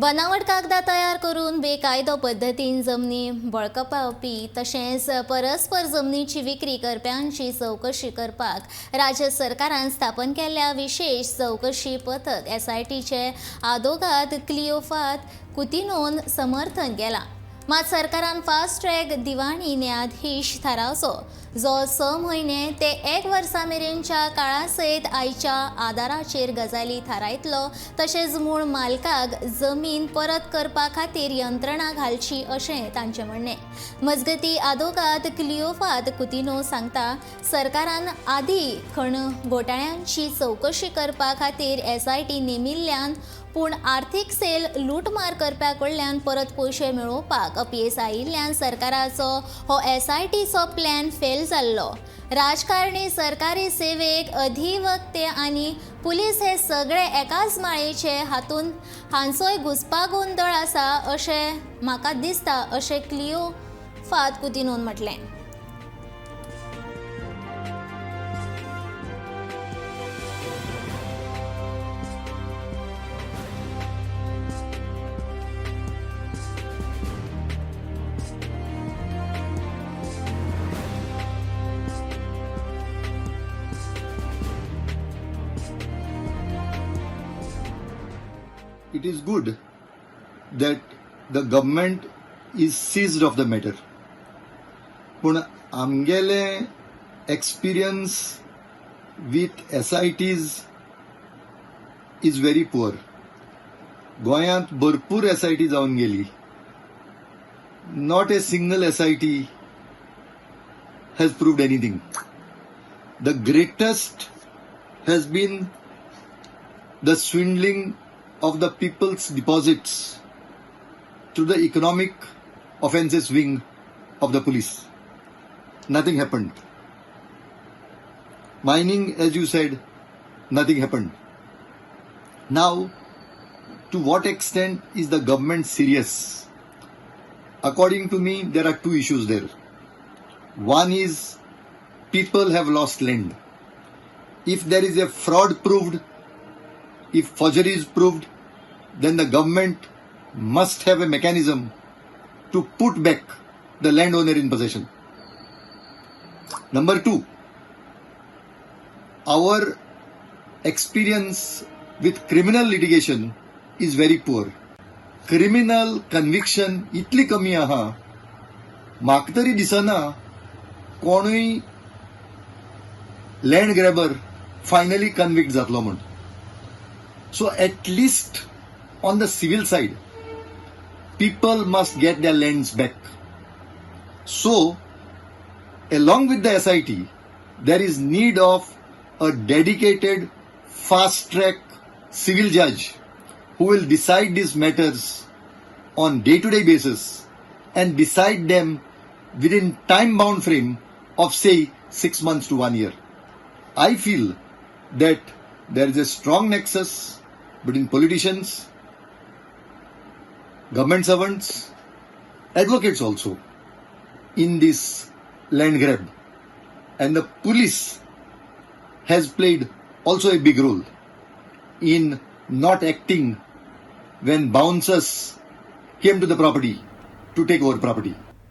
बनावट कागदां तयार करून बेकायदो पद्दतीन जमनी बळकावपी तशेंच परस्पर जमनीची विक्री करप्यांची चवकशी करपाक राज्य सरकारान स्थापन केल्ल्या विशेष चवकशी पथक SITचे आदोगाद कुतिन्होन समर्थन केलां. मात सरकारान फास्ट ट्रॅक दिवाणी न्यायाधीश थारावचो जो 6 म्हयने ते 1 वर्सा मेरेनच्या काळा सयत आयच्या आदाराचेर गजाली थारायतलो तशेंच मूळ मालकाक जमीन परत करपा खातीर यंत्रणा घालची अशें तांचें म्हणणें. मजगतीं आदोगाद कुतिन्हो सांगता सरकारान आदीं खण घोटाळ्यांची चवकशी करपा खातीर SIT नेमिल्ल्यान पूण आर्थीक सेल लूटमार करप्या कडल्यान परत पयशे मेळोवपाक अपेस आयिल्ल्यान सरकाराचो हो SITचो प्लॅन फेल जाल्लो. राजकारणी, सरकारी सेवेक, अधिवक्ते आनी पुलीस हे सगळे एकाच माळयेचे हांचोय घुसपागोंदळ आसा अशें म्हाका दिसता अशें कुतिन्होन म्हटलें. It is good that the government is seized of the matter. पण आमगेले experience with SITs is very poor. गोंयांत भरपूर SIT जावन गेली. Not a single SIT has proved anything. The greatest has been the swindling of the people's deposits to the economic offences wing of the police. Nothing happened. Mining, as you said, nothing happened. Now, to what extent is the government serious? According to me, there are two issues there. One is people have lost land. If there is a fraud proved, if forgery is proved, then the government must have a mechanism to put back the landowner in possession. Number two, our experience with criminal litigation is very poor. Criminal conviction इतली कमी आहा, म्हाका तरी दिसना कोणूय land ग्रॅबर finally convict जातलो म्हण. So at least on the civil side, people must get their lands back. So along with the SIT, there is need of a dedicated fast track civil judge who will decide these matters on day-to-day basis and decide them within time bound frame of say 6 months to 1 year. I feel that there is a strong nexus between politicians, government servants, advocates also in this land grab, and the police has played also a big role in not acting when bouncers came to the property to take over property.